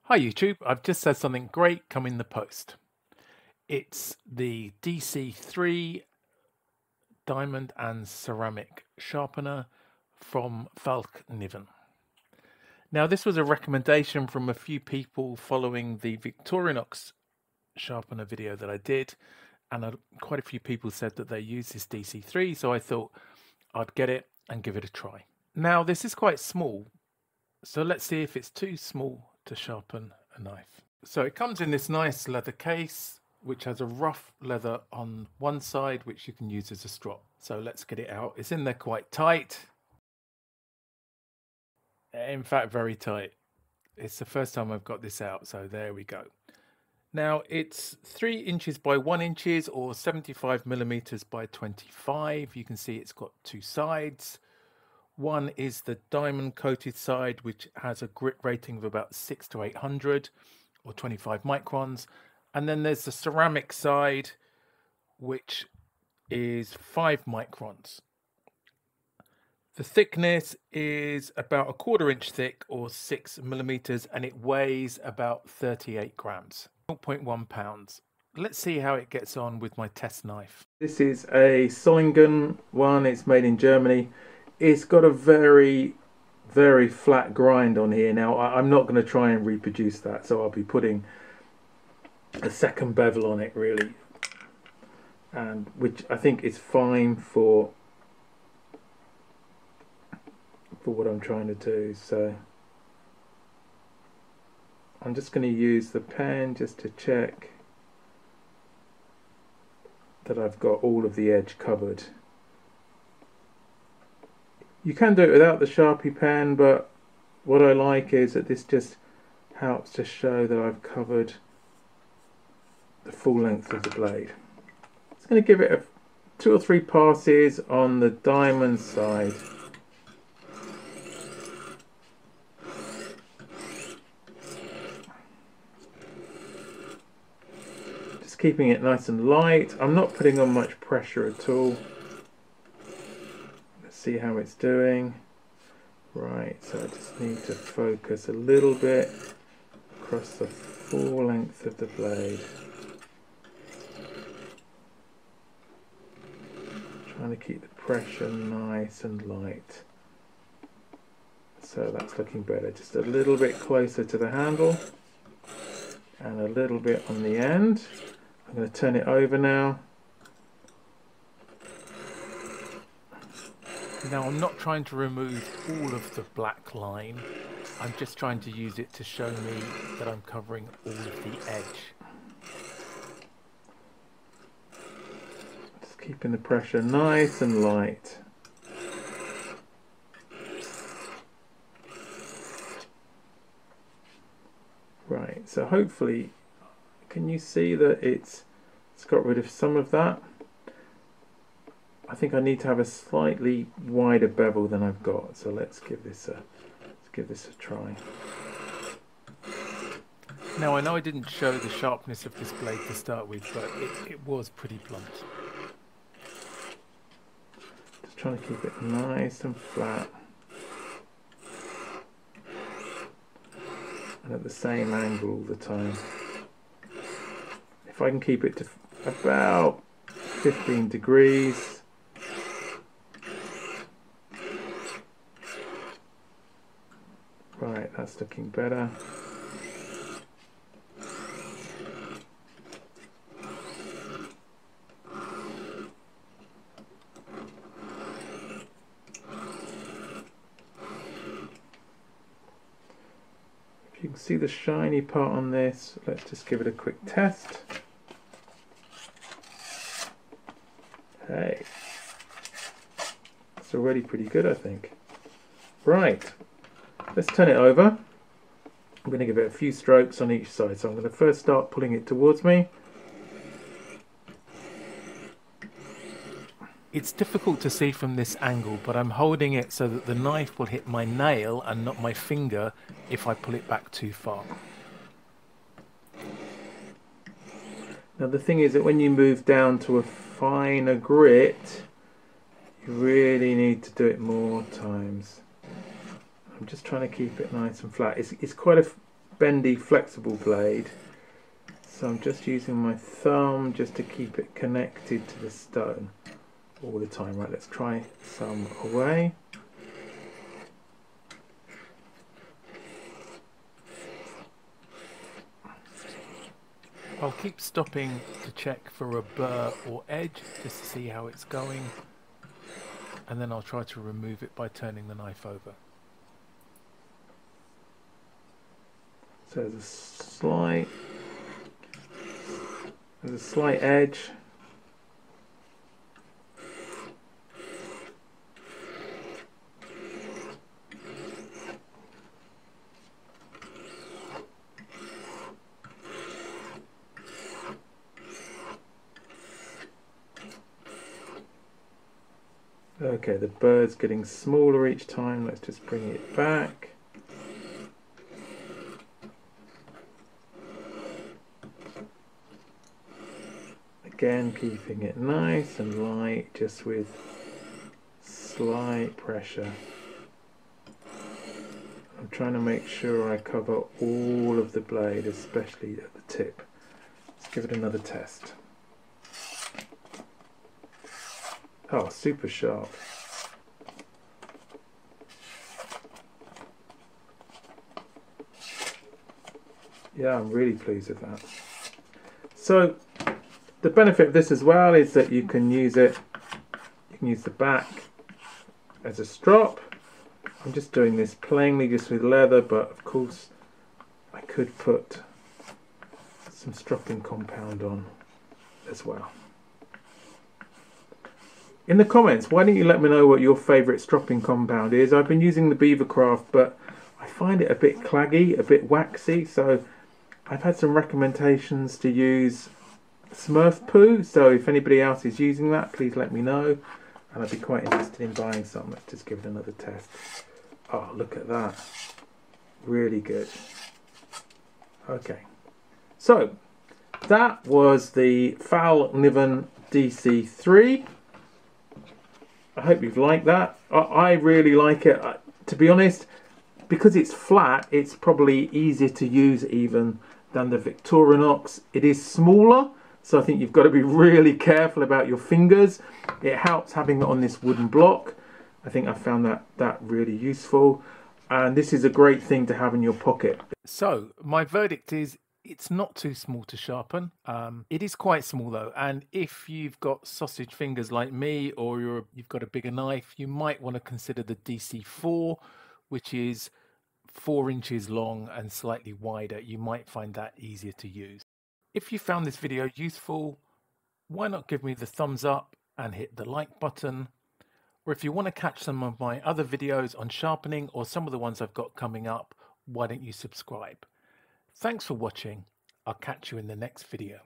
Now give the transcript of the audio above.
Hi YouTube, I've just had something great come in the post. It's the DC3 Diamond and Ceramic Sharpener from Fallkniven. Now this was a recommendation from a few people following the Victorinox sharpener video that I did, and quite a few people said that they use this DC3, so I thought I'd get it and give it a try. Now this is quite small, so let's see if it's too small to sharpen a knife. So it comes in this nice leather case which has a rough leather on one side which you can use as a strop. So let's get it out. It's in there quite tight. In fact, very tight. It's the first time I've got this out, so there we go. Now it's 3 inches by 1 inches or 75 millimeters by 25. You can see it's got two sides. One is the diamond coated side, which has a grit rating of about 600 to 800 or 25 microns. And then there's the ceramic side, which is 5 microns. The thickness is about a 1/4 inch thick or 6 millimeters, and it weighs about 38 grams, 0.1 pounds. Let's see how it gets on with my test knife. This is a Solingen one. It's made in Germany. It's got a very flat grind on here. Now I'm not going to try and reproduce that, so I'll be putting a second bevel on it really, and which I think is fine for what I'm trying to do. So I'm just going to use the pen just to check that I've got all of the edge covered. You can do it without the Sharpie pen, but what I like is that this just helps to show that I've covered the full length of the blade. It's going to give it 2 or 3 passes on the diamond side. Just keeping it nice and light. I'm not putting on much pressure at all. See how it's doing. Right, so I just need to focus a little bit across the full length of the blade. Trying to keep the pressure nice and light. So that's looking better. Just a little bit closer to the handle and a little bit on the end. I'm going to turn it over now. Now I'm not trying to remove all of the black line, I'm just trying to use it to show me that I'm covering all of the edge. Just keeping the pressure nice and light. Right, so hopefully, can you see that it's got rid of some of that? I think I need to have a slightly wider bevel than I've got, so let's give this a try. Now I know I didn't show the sharpness of this blade to start with, but it was pretty blunt. Just trying to keep it nice and flat and at the same angle all the time. If I can keep it to about 15 degrees. Right, that's looking better. If you can see the shiny part on this, let's just give it a quick test. Hey, it's already pretty good, I think. Right. Let's turn it over. I'm going to give it a few strokes on each side. So I'm going to first start pulling it towards me. It's difficult to see from this angle, but I'm holding it so that the knife will hit my nail and not my finger if I pull it back too far. Now the thing is that when you move down to a finer grit, you really need to do it more times. I'm just trying to keep it nice and flat. It's quite a bendy, flexible blade. So I'm just using my thumb just to keep it connected to the stone all the time. Right, let's try some away. I'll keep stopping to check for a burr or edge just to see how it's going, and then I'll try to remove it by turning the knife over. So there's a slight edge. Okay, the bird's getting smaller each time. Let's just bring it back. Again, keeping it nice and light, just with slight pressure. I'm trying to make sure I cover all of the blade, especially at the tip. Let's give it another test. Oh, super sharp. Yeah, I'm really pleased with that. So the benefit of this as well is that you can use it, you can use the back as a strop. I'm just doing this plainly just with leather, but of course I could put some stropping compound on as well. In the comments, why don't you let me know what your favourite stropping compound is? I've been using the Beavercraft, but I find it a bit claggy, a bit waxy, so I've had some recommendations to use Smurf Poo, so if anybody else is using that, please let me know, and I'd be quite interested in buying some. Let's just give it another test. Oh, look at that. Really good. Okay, so that was the Fallkniven DC3. I hope you've liked that. I really like it. To be honest, because it's flat, it's probably easier to use even than the Victorinox. It is smaller, so I think you've got to be really careful about your fingers. It helps having it on this wooden block. I think I found that really useful. And this is a great thing to have in your pocket. So my verdict is it's not too small to sharpen. It is quite small though, and if you've got sausage fingers like me, or you've got a bigger knife, you might want to consider the DC4, which is 4 inches long and slightly wider. You might find that easier to use. If you found this video useful, why not give me the thumbs up and hit the like button? Or if you want to catch some of my other videos on sharpening or some of the ones I've got coming up, why don't you subscribe? Thanks for watching. I'll catch you in the next video.